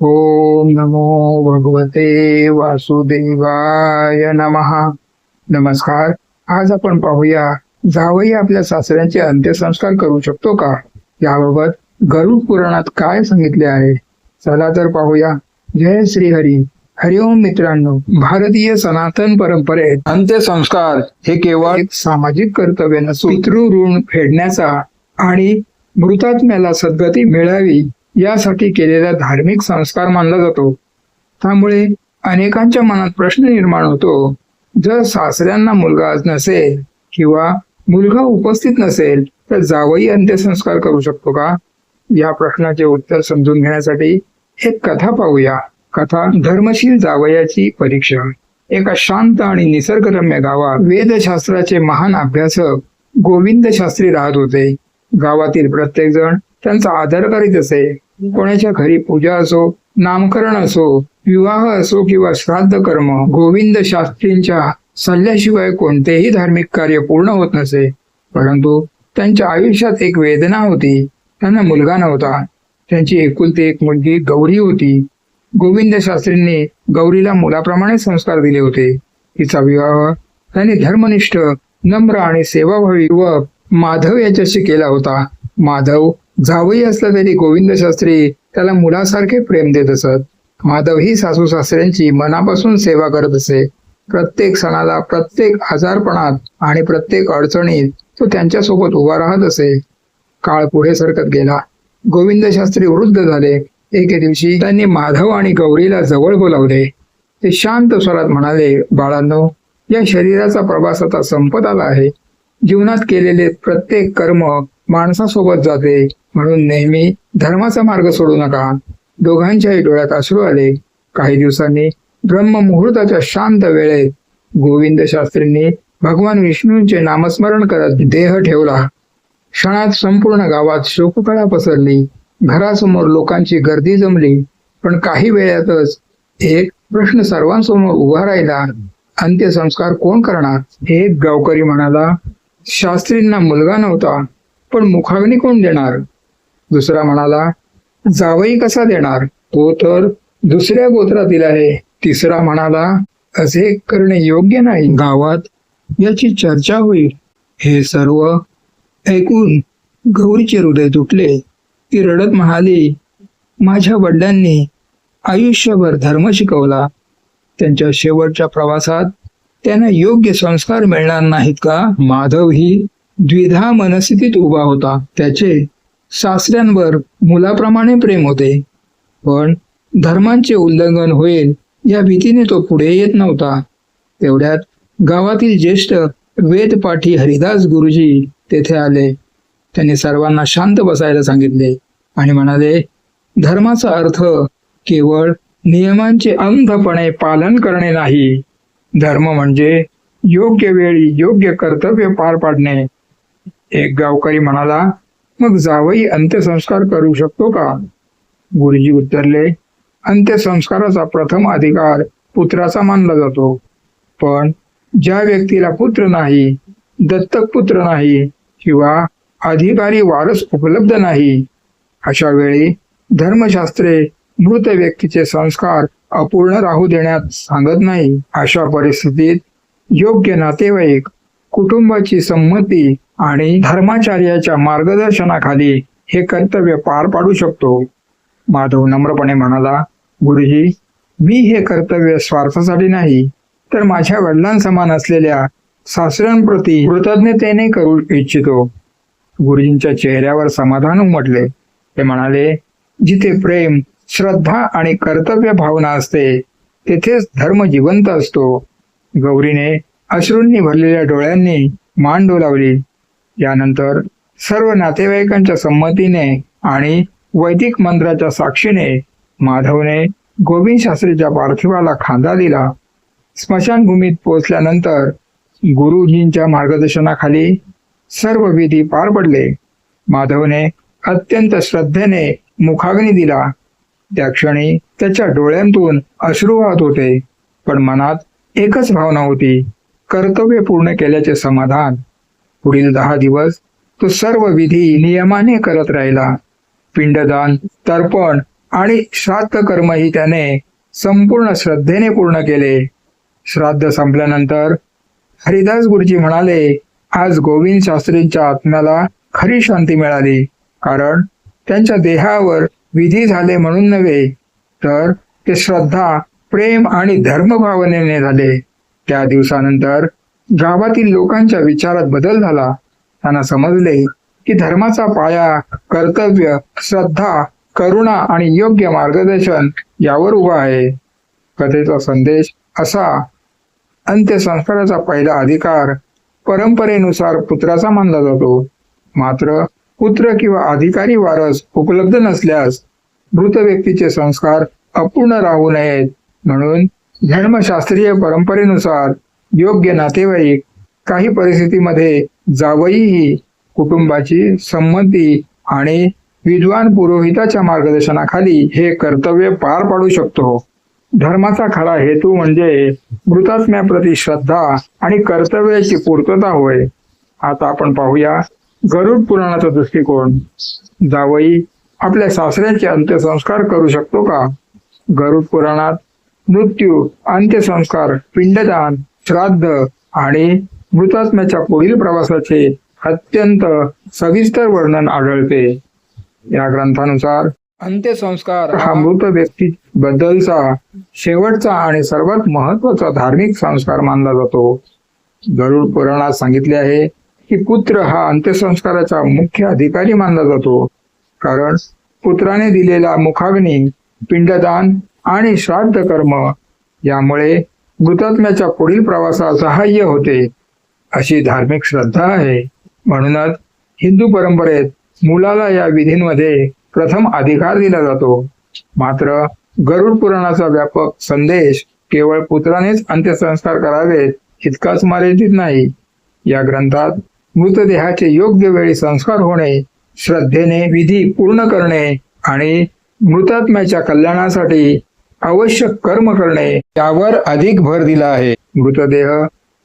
ओम नमो भगवते वासुदेवाय नमः. नमस्कार. आज आपण पाहूया, जावई आपल्या सासऱ्यांचे अंत्यसंस्कार करू शकतो का, याबाबत गरुड पुराणात काय सांगितले आहे. चला तर पाहूया. जय श्री हरी. हरिओम मित्रांनो, भारतीय सनातन परंपरेत अंत्यसंस्कार हे केवळ एक सामाजिक कर्तव्य नसून पितृऋण फेडण्याचा आणि मृतात्म्याला सद्गती मिळावी यासाठी केलेला धार्मिक संस्कार मानला जातो. त्यामुळे अनेकांच्या मनात प्रश्न निर्माण होतो, जर सासऱ्यांना मुलगा नसेल किंवा मुलगा उपस्थित नसेल तर जावई अंत्यसंस्कार करू शकतो का. या प्रश्नाचे उत्तर समजून घेण्यासाठी एक कथा पाहूया. कथा धर्मशील जावयाची परीक्षा. एका शांत आणि निसर्गरम्य गावात वेदशास्त्राचे महान अभ्यासक गोविंद शास्त्री राहत होते. गावातील प्रत्येक जण त्यांचा आदर करीत असे. कोणाच्या घरी पूजा असो, नामकरण असो, विवाह असो किंवा श्राद्ध कर्म, गोविंद शास्त्रींच्या सल्ल्याशिवाय कोणतेही धार्मिक कार्य पूर्ण होत नसे. परंतु त्यांच्या आयुष्यात एक वेदना होती. त्यांना मुलगा नव्हता. त्यांची एकुलती एक मुलगी गौरी होती. गोविंद शास्त्रींनी गौरीला मुलाप्रमाणे संस्कार दिले होते. तिचा विवाह त्यांनी धर्मनिष्ठ, नम्र आणि सेवाभावी युवक माधव याच्याशी केला होता. माधव जावई असला तरी गोविंद शास्त्री त्याला मुलासारखे प्रेम देत असत. माधव ही सासू सासऱ्यांची मनापासून सेवा करत असे. प्रत्येक सणाला, प्रत्येक आजारपणात आणि प्रत्येक अडचणीत तो त्यांच्यासोबत उभा राहत असे. काळ पुढे सरकत गेला. गोविंद शास्त्री वृद्ध झाले. एके दिवशी त्यांनी माधव आणि गौरीला जवळ बोलावले. ते शांत स्वरात म्हणाले, बाळांनो, या शरीराचा प्रवास आता संपत आला आहे. जीवनात केलेले प्रत्येक कर्म माणसासोबत जाते, म्हणून नेहमी धर्माचा मार्ग सोडू नका. दोघांच्याही डोळ्यात अश्रू आले. काही दिवसांनी ब्रह्म मुहूर्ताच्या शांत वेळेत गोविंद शास्त्रींनी भगवान विष्णूंचे नामस्मरण करत देह ठेवला. क्षणात संपूर्ण गावात शोककळा पसरली. घरासमोर लोकांची गर्दी जमली. पण काही वेळातच एक प्रश्न सर्वांसमोर उभा राहिला. अंत्यसंस्कार कोण करणार. एक गावकरी म्हणाला, शास्त्रींना मुलगा नव्हता, पण मुखाग्नी कोण देणार. दुसरा म्हणाला, जावई कसा देणार, तो तर दुसऱ्या गोत्रातील आहे. तिसरा म्हणाला, असे करणे योग्य नाही, गावात याची चर्चा होईल. हे सर्व ऐकून गौरीचे हृदय तुटले. ती रडत म्हणाली, माझ्या वडिलांनी आयुष्यभर धर्म शिकवला. त्यांच्या शेवटच्या प्रवासात त्यांना योग्य संस्कार मिळणार नाहीत का. माधव ही द्विधा मनस्थितीत उभा होता. त्याचे सासऱ्यांवर मुलाप्रमाणे प्रेम होते, पण धर्मांचे उल्लंघन होईल या भीतीने तो पुढे येत नव्हता. तेवढ्यात गावातील ज्येष्ठ वेदपाठी हरिदास गुरुजी तेथे आले. त्यांनी सर्वांना शांत बसायला सांगितले आणि म्हणाले, धर्माचा अर्थ केवळ नियमांचे अंधपणे पालन करणे नाही. धर्म म्हणजे योग्य वेळी योग्य कर्तव्य पार पाडणे. एक गावकरी म्हणाला, मग जावई अंत्यसंस्कार करू शकतो का. गुरुजी उत्तरले, अंत्यसंस्काराचा प्रथम अधिकार पुत्राचा मानला जातो. पण ज्या व्यक्तीला पुत्र नाही, दत्तक पुत्र नाही किंवा अधिकारी वारस उपलब्ध नाही, अशा वेळी धर्मशास्त्रे मृत व्यक्तीचे संस्कार अपूर्ण राहू देण्यात सांगत नाही. अशा परिस्थितीत योग्य नातेवाईक, कुटुंबाची संमती आणि धर्माचार्याच्या मार्गदर्शनाखाली हे कर्तव्य पार पाडू शकतो. माधव नम्रपणे म्हणाला, गुरुजी, मी हे कर्तव्य स्वार्थासाठी नाही, तर माझ्या वडिलांसमान असलेल्या सासऱ्यांप्रती कृतज्ञतेने करू इच्छितो. गुरुजींच्या चेहऱ्यावर समाधान उमटले. ते म्हणाले, जिथे प्रेम, श्रद्धा आणि कर्तव्य भावना असते, तेथेच धर्म जिवंत असतो. गौरीने अश्रूंनी भरलेल्या डोळ्यांनी मान डोलावली. यानंतर सर्व नातेवाईकांच्या संमतीने आणि वैदिक मंत्राच्या साक्षीने माधवने गोविंद शास्त्रीच्या पार्थिवाला खांदा दिला. स्मशानभूमीत पोहोचल्यानंतर गुरुजींच्या मार्गदर्शनाखाली सर्व विधी पार पडले. माधवने अत्यंत श्रद्धेने मुखाग्नी दिला. त्या क्षणी त्याच्या डोळ्यांतून अश्रू वाहत होते, पण मनात एकच भावना होती, कर्तव्य पूर्ण केल्याचे समाधान. पुढील 10 दिवस तो सर्व विधी नियमाने करत राहिला. पिंडदान, तर्पण आणि श्राद्ध कर्मही त्याने संपूर्ण श्रद्धेने पूर्ण केले. श्राद्ध संपल्यानंतर हरिदास गुरुजी म्हणाले, आज गोविंद शास्त्रींच्या आत्म्याला खरी शांती मिळाली, कारण त्यांच्या देहावर विधी झाले म्हणून नव्हे, तर ते श्रद्धा, प्रेम आणि धर्मभावनेने झाले. त्या दिवसानंतर गावातील लोकांच्या विचारात बदल झाला. त्यांना समजले की धर्माचा पाया कर्तव्य, श्रद्धा, करुणा आणि योग्य मार्गदर्शन यावर उभा आहे. कथेचा संदेश असा: अंत्यसंस्काराचा पहिला अधिकार परंपरेनुसार पुत्राचा मानला जातो. मात्र पुत्र किंवा अधिकारी वारस उपलब्ध नसल्यास मृत व्यक्तीचे संस्कार अपूर्ण राहू नयेत म्हणून धर्मशास्त्रीय परंपरेनुसार योग्य नातेवाईक, काही परिस्थितीमध्ये जावईही कुटुंबाची संमती आणि विद्वान पुरोहिताच्या मार्गदर्शनाखाली हे कर्तव्य पार पाडू शकतो. धर्माचा खरा हेतू म्हणजे मृतात्म्याप्रती श्रद्धा आणि कर्तव्याची पूर्तता होय. आता आपण पाहूया गरुड पुराणाचा दृष्टिकोन. जावई आपल्या सासऱ्याचे अंत्यसंस्कार करू शकतो का? गरुड पुराणात मृत्यू, अंत्यसंस्कार, पिंडदान, श्राद्ध आणि मृतात्म्याच्या पुढील प्रवासाचे अत्यंत सविस्तर वर्णन आढळते. या ग्रंथानुसार अंत्यसंस्कार हा मृत व्यक्ती बद्दलचा शेवटचा आणि सर्वात महत्वाचा धार्मिक संस्कार मानला जातो. गरुड पुराणात सांगितले आहे की पुत्र हा अंत्यसंस्काराचा मुख्य अधिकारी मानला जातो, कारण पुत्राने दिलेला मुखाग्नी, पिंडदान आणि श्राद्ध कर्म यामुळे मृतात्म्याच्या पुढील प्रवासात सहाय्य होते, अशी धार्मिक श्रद्धा आहे. म्हणूनच हिंदू परंपरेत मुलाला या विधींमध्ये प्रथम अधिकार दिला जातो. मात्र गरुड पुराणाचा व्यापक संदेश केवळ पुत्रानेच अंत्यसंस्कार करावेत इतकाच मर्यादित नाही. या ग्रंथात मृतदेहाचे योग्य वेळी संस्कार होणे, श्रद्धेने विधी पूर्ण करणे आणि मृतात्म्याच्या कल्याणासाठी आवश्यक कर्म करणे यावर अधिक भर दिला आहे. मृतदेह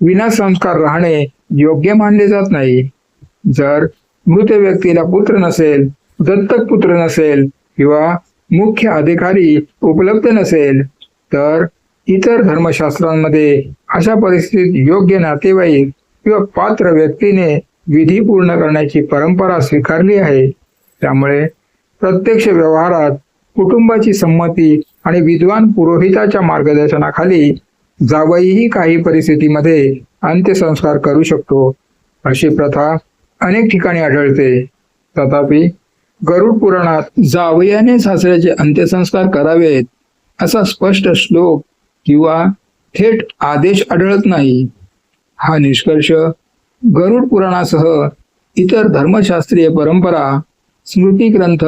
विना संस्कार राहणे योग्य मानले जात नाही. जर मृत व्यक्तीला पुत्र नसेल, दत्तक पुत्र नसेल किंवा मुख्य अधिकारी उपलब्ध नसेल तर इतर धर्मशास्त्रांमध्ये अशा परिस्थितीत योग्य नातेवाईक किंवा पात्र व्यक्तीने विधी पूर्ण करण्याची परंपरा स्वीकारली आहे. त्यामुळे प्रत्यक्ष व्यवहारात कुटुंबाची संमती आणि विद्वान पुरोहिताच्या मार्गदर्शनाखाली जावईही काही परिस्थितीमध्ये अंत्यसंस्कार करू शकतो, अशी प्रथा अनेक ठिकाणी आढळते. तथापि गरुड पुराणात जावयाने सासऱ्याचे अंत्यसंस्कार करावेत असा स्पष्ट श्लोक किंवा थेट आदेश आढळत नाही. हा निष्कर्ष गरुड पुराणासह इतर धर्मशास्त्रीय परंपरा, स्मृती ग्रंथ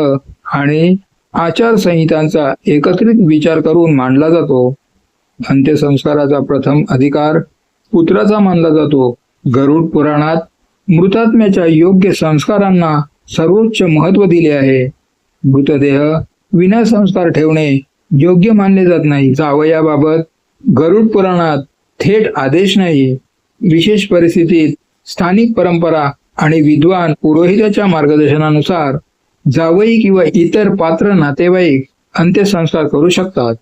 आणि आचारसंहितांचा एकत्रित विचार करून मांडला जातो. अंत्यसंस्काराचा प्रथम अधिकार पुत्राचा मानला जातो. गरुड पुराणात मृतात्म्याच्या योग्य संस्कारांना सर्वोच्च महत्व दिले आहे. मृतदेह विना संस्कार ठेवणे योग्य मानले जात नाही. जावयाबाबत गरुड पुराणात थेट आदेश नाही. विशेष परिस्थितीत स्थानिक परंपरा आणि विद्वान पुरोहिताच्या मार्गदर्शनानुसार जावई किंवा इतर पात्र नातेवाईक अंत्यसंस्कार करू शकतात.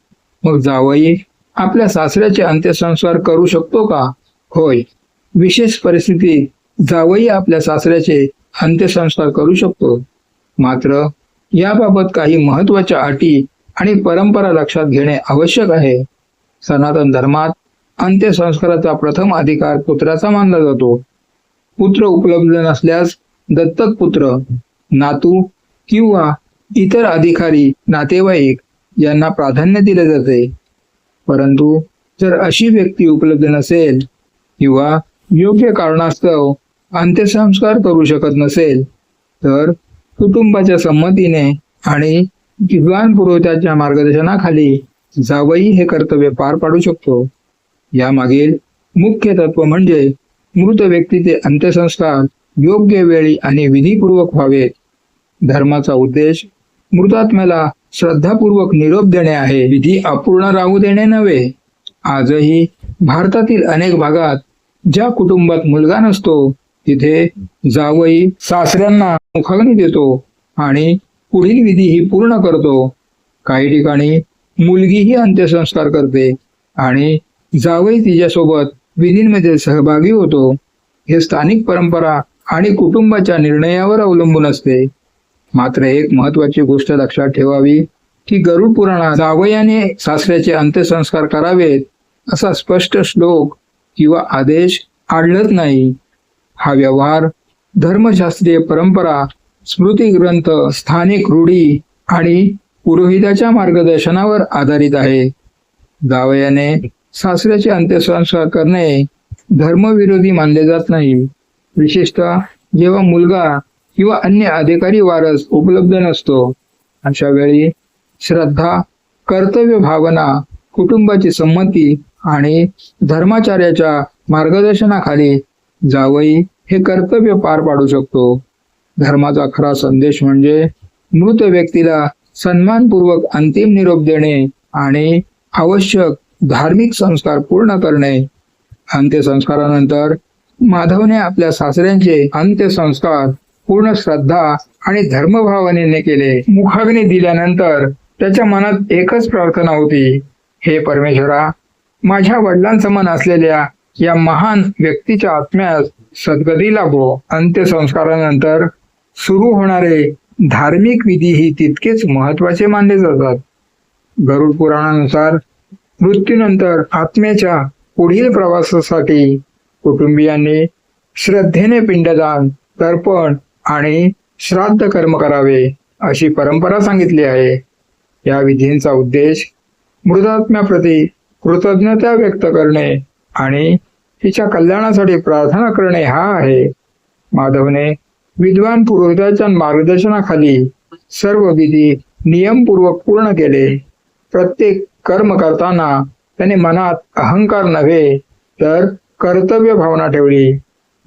मग जावई आपल्या सासऱ्याचे अंत्यसंस्कार करू शकतो का? होय, विशेष परिस्थितीत जावई आपल्या सासऱ्याचे अंत्यसंस्कार करू शकतो. मात्र याबाबत काही महत्त्वाच्या अटी आणि परंपरा लक्षात घेणे आवश्यक आहे. सनातन धर्मात अंत्यसंस्काराचा प्रथम अधिकार पुत्राचा मानला जातो. पुत्र उपलब्ध नसल्यास दत्तक पुत्र, नातू किंवा इतर अधिकारी नातेवाईक यांना प्राधान्य दिले जाते. परंतु जर अशी व्यक्ती उपलब्ध नसेल किंवा योग्य कारणास्तव अंत्यसंस्कार करू शकत नसेल तर कुटुंबाच्या संमतीने आणि विद्वान पुरोहिताच्या मार्गदर्शनाखाली जावई हे कर्तव्य पार पाडू शकतो. यामागील मुख्य तत्व म्हणजे मृत व्यक्तीचे अंत्यसंस्कार योग्य वेळी आणि विधीपूर्वक व्हावेत. धर्माचा उद्देश मृतात्म्याला श्रद्धापूर्वक निरोप देणे आहे, विधी अपूर्ण राहू देणे नव्हे. आजही भारतातील अनेक भागात ज्या कुटुंबात मुलगा नसतो तिथे जावई सासऱ्यांना मुखाग्नी देतो आणि पुढील विधीही पूर्ण करतो. काही ठिकाणी मुलगीही अंत्यसंस्कार करते आणि जावई तिच्यासोबत विधींमध्ये सहभागी होतो. हे स्थानिक परंपरा आणि कुटुंबाच्या निर्णयावर अवलंबून असते. मात्र एक महत्वाची गोष्ट लक्षात ठेवावी की गरुड पुराणात जावयाने सासऱ्याचे अंत्यसंस्कार करावेत असा स्पष्ट श्लोक किंवा आदेश आढळत नाही. हा व्यवहार धर्मशास्त्रीय परंपरा, स्मृती ग्रंथ, स्थानिक रूढी आणि पुरोहिताच्या मार्गदर्शनावर आधारित आहे. जावयाने सासऱ्याचे अंत्यसंस्कार करणे धर्मविरोधी मानले जात नाही, विशेषतः जेव्हा मुलगा किंवा अन्य अधिकारी वारस उपलब्ध नसतो. अशा वेळी श्रद्धा, कर्तव्य भावना, कुटुंबाची संमती आणि धर्माचार्याच्या मार्गदर्शनाखाली जावई हे कर्तव्य पार पाडू शकतो. धर्माचा खरा संदेश म्हणजे मृत व्यक्तीला सन्मानपूर्वक अंतिम निरोप देणे आणि आवश्यक धार्मिक संस्कार पूर्ण करणे. अंत्यसंस्कारानंतर माधवने आपल्या सासऱ्यांचे अंत्यसंस्कार पूर्ण श्रद्धा आणि धर्मभावनेने केले. मुखाग्नी दिल्यानंतर त्याच्या मनात एकच प्रार्थना होती, हे परमेश्वरा, माझ्या वडिलांसमान असलेल्या या महान व्यक्तीच्या आत्म्यास सद्गती लाभो. अंत्यसंस्कारानंतर सुरू होणारे धार्मिक विधीही तितकेच महत्वाचे मानले जातात. गरुड पुराणानुसार मृत्यूनंतर आत्म्याच्या पुढील प्रवासासाठी कुटुंबियांनी श्रद्धेने पिंडदान, तर्पण आणि श्राद्ध कर्म करावे अशी परंपरा सांगितली आहे. या विधींचा उद्देश मृतात्म्याप्रती कृतज्ञता व्यक्त करणे आणि तिच्या कल्याणासाठी प्रार्थना करणे हा आहे. माधवने विद्वान पुरोहिताच्या मार्गदर्शनाखाली सर्व विधी नियमपूर्वक पूर्ण केले. प्रत्येक कर्म करताना त्याने मनात अहंकार नव्हे तर कर्तव्य भावना ठेवली.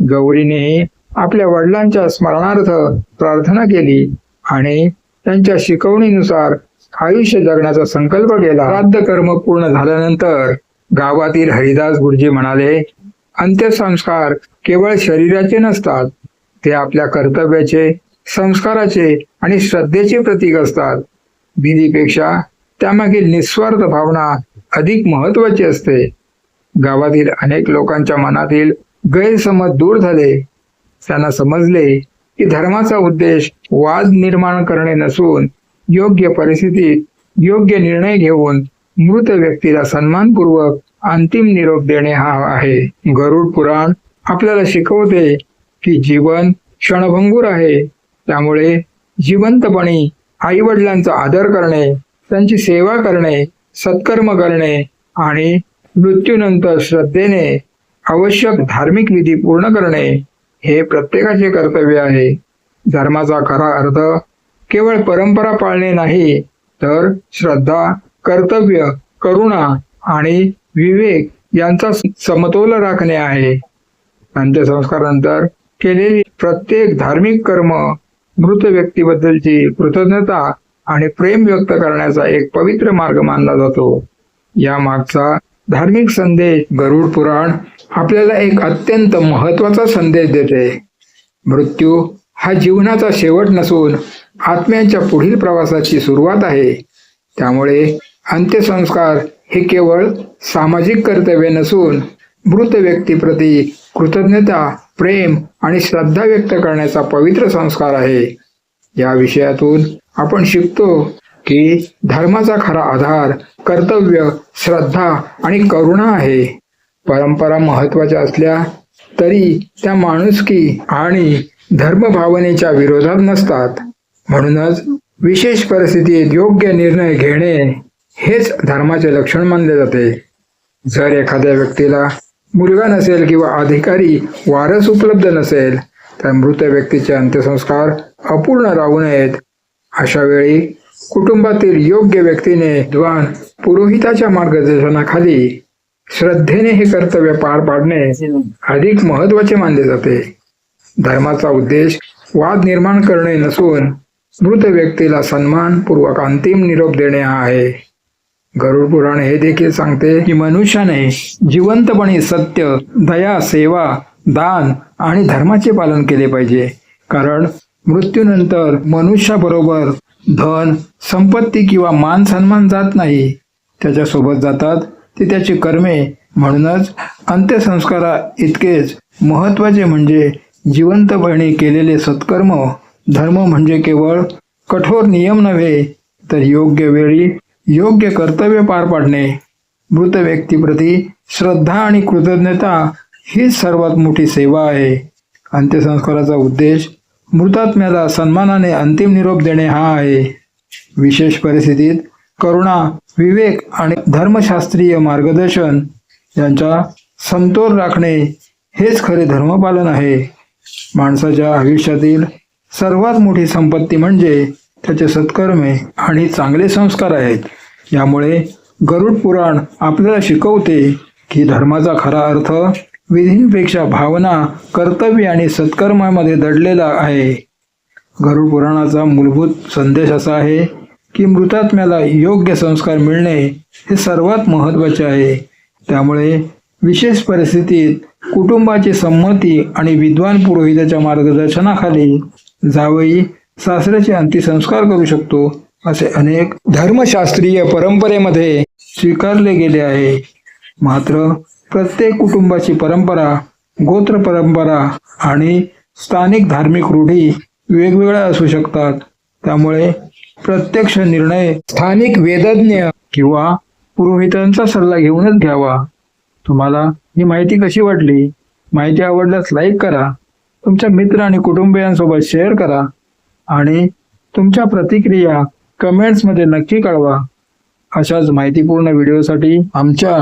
गौरीनेही आपल्या वडिलांच्या स्मरणार्थ प्रार्थना केली आणि त्यांच्या शिकवणीनुसार आयुष्य जगण्याचा संकल्प केला. श्राद्ध कर्म पूर्ण झाल्यानंतर गावातील हरिदास गुरुजी म्हणाले, अंत्यसंस्कार केवळ शरीराचे नसतात, ते आपल्या कर्तव्याचे, संस्काराचे आणि श्रद्धेचे प्रतीक असतात. विधीपेक्षा त्यामागील निस्वार्थ भावना अधिक महत्वाची असते. गावातील अनेक लोकांच्या मनातील गैरसमज दूर झाले. त्यांना समजले की धर्माचा उद्देश वाद निर्माण करणे नसून योग्य परिस्थितीत योग्य निर्णय घेऊन मृत व्यक्तीला सन्मानपूर्वक अंतिम निरोप देणे हा आहे. गरुड पुराण आपल्याला शिकवते की जीवन क्षणभंगूर आहे, त्यामुळे जिवंतपणी आई वडिलांचा आदर करणे, त्यांची सेवा करणे, सत्कर्म करणे आणि मृत्यूनंतर श्रद्धेने आवश्यक धार्मिक विधी पूर्ण करणे हे प्रत्येकाचे कर्तव्य आहे. धर्माचा खरा अर्थ केवळ परंपरा पाळणे नाही, तर श्रद्धा, कर्तव्य, करुणा आणि विवेक यांचा समतोल राखणे आहे. अंत्यसंस्कारानंतर केलेली प्रत्येक धार्मिक कर्म मृत व्यक्तीबद्दलची कृतज्ञता आणि प्रेम व्यक्त करण्याचा एक पवित्र मार्ग मानला जातो. या मागचा धार्मिक संदेश गरुड पुराण आपल्याला एक अत्यंत महत्वाचा संदेश देते. मृत्यू हा जीवनाचा शेवट नसून आत्म्यांच्या पुढील प्रवासाची सुरुवात आहे. त्यामुळे अंत्यसंस्कार हे केवळ सामाजिक कर्तव्य नसून मृत व्यक्तीप्रती कृतज्ञता, प्रेम आणि श्रद्धा व्यक्त करण्याचा पवित्र संस्कार आहे. या विषयातून आपण शिकतो की धर्माचा खरा आधार कर्तव्य, श्रद्धा आणि करुणा आहे. परंपरा महत्वाच्या असल्या तरी त्या माणुसकी आणि धर्मभावनेच्या विरोधात नसतात. म्हणूनच विशेष परिस्थितीत योग्य निर्णय घेणे हेच धर्माचे लक्षण मानले जाते. जर एखाद्या व्यक्तीला मुलगा नसेल किंवा अधिकारी वारस उपलब्ध नसेल तर मृत व्यक्तीचे अंत्यसंस्कार अपूर्ण राहू नयेत. अशा वेळी कुटुंबातील योग्य व्यक्तीने विद्वान पुरोहिताच्या मार्गदर्शनाखाली श्रद्धेने हे कर्तव्य पार पाडणे अधिक महत्वाचे मानले जाते. धर्माचा उद्देश वाद निर्माण करणे नसून मृत व्यक्तीला सन्मानपूर्वक अंतिम निरोप देणे हा आहे. गरुड पुराण हे देखील सांगते की मनुष्याने जिवंतपणे सत्य, दया, सेवा, दान आणि धर्माचे पालन केले पाहिजे, कारण मृत्यूनंतर मनुष्याबरोबर धन, संपत्ती किंवा मान सन्मान जात नाही, त्याच्यासोबत जातात ती त्याची कर्मे. म्हणूनच अंत्यसंस्कारा इतकेच महत्त्वाचे म्हणजे जिवंतपणी केलेले सत्कर्म. धर्म म्हणजे केवळ कठोर नियम नव्हे, तर योग्य वेळी योग्य कर्तव्य पार पाडणे. मृत व्यक्तीप्रती श्रद्धा आणि कृतज्ञता हीच सर्वात मोठी सेवा आहे. अंत्यसंस्काराचा उद्देश मृतात्म्याला सन्मानाने अंतिम निरोप देणे हा आहे. विशेष परिस्थितीत करुणा, विवेक आणि धर्मशास्त्रीय मार्गदर्शन यांचा समतोल राखणे हेच खरे धर्मपालन आहे. माणसाच्या आयुष्यातील सर्वात मोठी संपत्ती म्हणजे त्याचे सत्कर्मे आणि चांगले संस्कार आहेत. यामुळे गरुड पुराण आपल्याला शिकवते की धर्माचा खरा अर्थ विधींपेक्षा भावना, कर्तव्य आणि सत्कर्मामध्ये दडलेला आहे. गरुड पुराणाचा मूलभूत संदेश असा आहे की मृतात्म्याला योग्य संस्कार मिळणे हे सर्वात महत्त्वाचे आहे. त्यामुळे विशेष परिस्थितीत कुटुंबाची संमती आणि विद्वान पुरोहिताच्या मार्गदर्शनाखाली जावई सासऱ्याचे अंत्यसंस्कार करू शकतो, असे अनेक धर्मशास्त्रीय परंपरेमध्ये स्वीकारले गेले आहे. मात्र प्रत्येक कुटुंबाची परंपरा, गोत्र परंपरा आणि स्थानिक धार्मिक रूढी वेगवेगळ्या असू शकतात. त्यामुळे प्रत्यक्ष निर्णय स्थानिक वेदज्ञ किंवा पुरोहितांचा सल्ला घेऊनच घ्यावा. तुम्हाला ही माहिती कशी वाटली? माहिती आवडल्यास लाईक करा, तुमच्या मित्र आणि कुटुंबियांसोबत शेअर करा आणि तुमच्या प्रतिक्रिया कमेंट्समध्ये नक्की कळवा. अशाच माहितीपूर्ण व्हिडिओसाठी आमच्या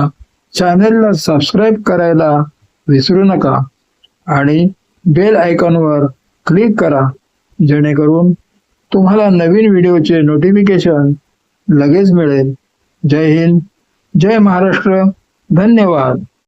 चॅनलला सबस्क्राईब करायला विसरू नका आणि बेल आयकॉनवर क्लिक करा, जेणेकरून तुम्हाला नवीन व्हिडिओचे नोटिफिकेशन लगेच मिळेल. जय हिंद, जय महाराष्ट्र, धन्यवाद.